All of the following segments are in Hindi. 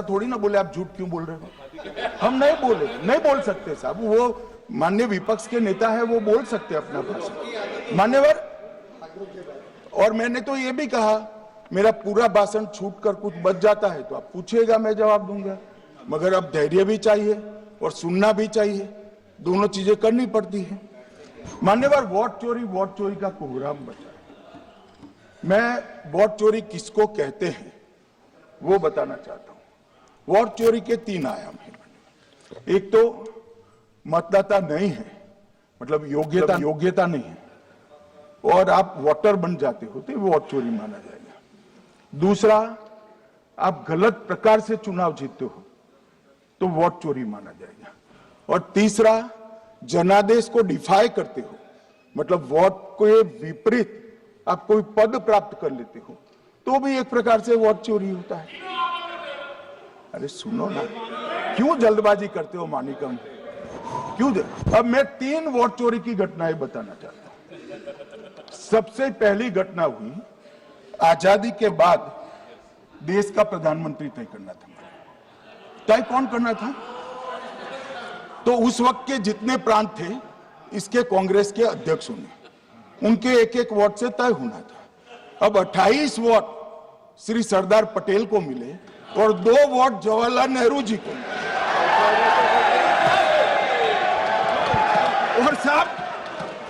थोड़ी ना बोले आप झूठ क्यों बोल रहे हो। हम नहीं बोले, नहीं बोल सकते साहब, वो माननीय विपक्ष के नेता है, वो बोल सकते अपना भाषण मान्यवर। और मैंने तो ये भी कहा मेरा पूरा भाषण छूट कर कुछ बच जाता है तो आप पूछिएगा, मैं जवाब दूंगा, मगर अब धैर्य भी चाहिए और सुनना भी चाहिए, दोनों चीजें करनी पड़ती है। मान्यवर, वोट चोरी का कोहराम बचा। मैं वोट चोरी किसको कहते हैं वो बताना चाहता हूं। वोट चोरी के 3 आयाम हैं। एक तो मतदाता नहीं है, मतलब योग्यता नहीं है और आप वोटर बन जाते हो तो वोट चोरी माना जाएगा। दूसरा, आप गलत प्रकार से चुनाव जीतते हो तो वोट चोरी माना जाएगा। और तीसरा, जनादेश को डिफाई करते हो, मतलब वोट के विपरीत आप कोई पद प्राप्त कर लेते हो तो भी एक प्रकार से वोट चोरी होता है। अरे सुनो ना, क्यों जल्दबाजी करते हो मानिकम, क्यों? अब मैं 3 वोट चोरी की घटनाएं बताना चाहता हूं। सबसे पहली घटना हुई आजादी के बाद देश का प्रधानमंत्री तय करना था। तय कौन करना था? तो उस वक्त के जितने प्रांत थे इसके कांग्रेस के अध्यक्षों ने, उनके एक एक वोट से तय होना था। अब 28 वोट श्री सरदार पटेल को मिले और 2 वोट जवाहरलाल नेहरू जी को मिले।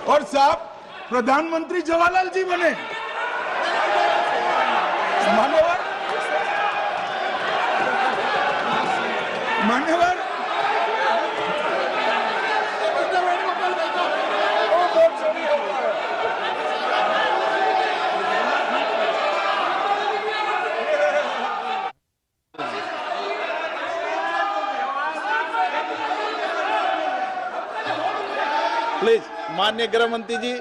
और साहब प्रधानमंत्री जवाहरलाल जी बने। मान्यवर प्लीज, माननीय गृह मंत्री जी,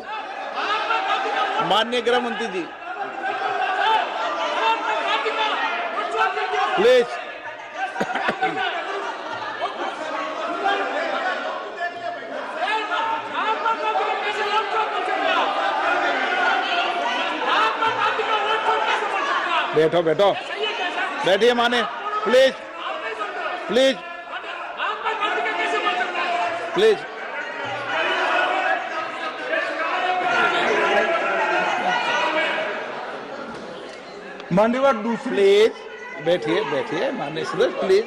माननीय गृह मंत्री जी, प्लीज। बैठो बैठो, बैठिए माने, प्लीज प्लीज प्लीज। मान्यवर दूसरी, प्लीज बैठिए बैठिए माननीय सदस्य, प्लीज,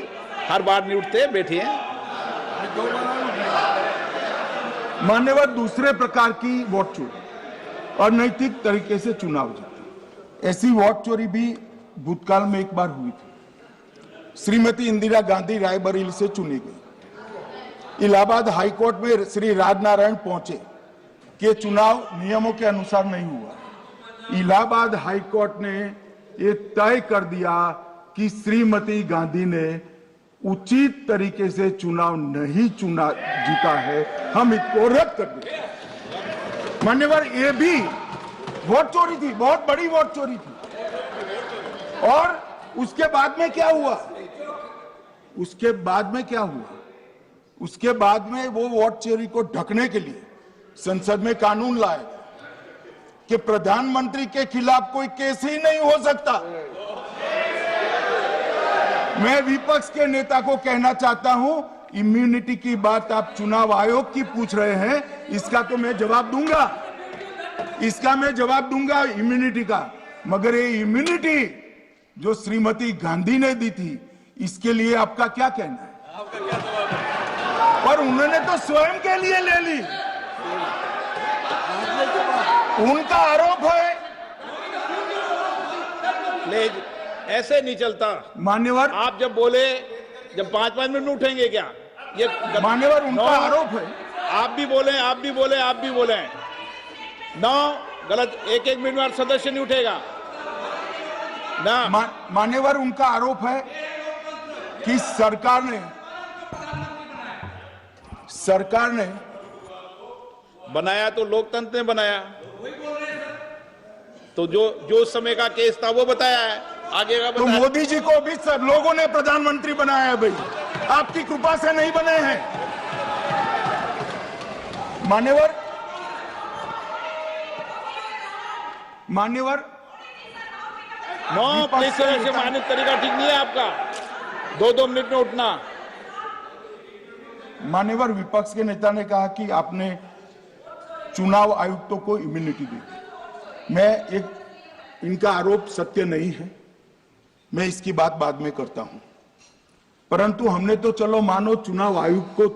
हर बार नहीं उठते, बैठिए। मान्यवर दूसरे प्रकार की वोट चोरी, अनैतिक तरीके से चुनाव जीते, ऐसी वोट चोरी भी भूतकाल में एक बार हुई थी। श्रीमती इंदिरा गांधी रायबरेली से चुनी गई। इलाहाबाद हाईकोर्ट में श्री राजनारायण पहुंचे कि चुनाव नियमों के अनुसार नहीं हुआ। इलाहाबाद हाईकोर्ट ने ये तय कर दिया कि श्रीमती गांधी ने उचित तरीके से चुनाव नहीं जीता है, हम इसको रद्द कर दें। मान्यवर, ये भी वोट चोरी थी, बहुत बड़ी वोट चोरी थी। और उसके बाद में क्या हुआ? उसके बाद में वो वोट चोरी को ढकने के लिए संसद में कानून लाया कि प्रधानमंत्री के खिलाफ कोई केस ही नहीं हो सकता। मैं विपक्ष के नेता को कहना चाहता हूं, इम्यूनिटी की बात आप चुनाव आयोग की पूछ रहे हैं, इसका तो मैं जवाब दूंगा, इम्यूनिटी का। मगर ये इम्यूनिटी जो श्रीमती गांधी ने दी थी, इसके लिए आपका क्या कहना है? पर उन्होंने तो स्वयं के लिए ले ली। उनका आरोप है। प्लीज, ऐसे नहीं चलता मान्यवर, आप जब बोले, जब 5-5 मिनट में उठेंगे क्या? ये मान्यवर, उनका आरोप है। आप भी बोले नौ गलत, 1-1 मिनट में सदस्य नहीं उठेगा ना। मान्यवर, उनका आरोप है कि सरकार ने बनाया तो लोकतंत्र ने बनाया, तो जो समय का केस था वो बताया है, आगे का तो बताया। मोदी जी को भी सब लोगों ने प्रधानमंत्री बनाया है भाई, आपकी कृपा से नहीं बने हैं। मान्यवर, नो, प्लीज, मान्य तरीका ठीक नहीं है आपका। 2-2 मिनट में उठना। मान्यवर विपक्ष के नेता ने कहा कि आपने चुनाव आयुक्तों को इम्यूनिटी दी। मैं इनका आरोप सत्य नहीं है, मैं इसकी बात बाद में करता हूं, परंतु हमने तो चलो मानो चुनाव आयुक्त को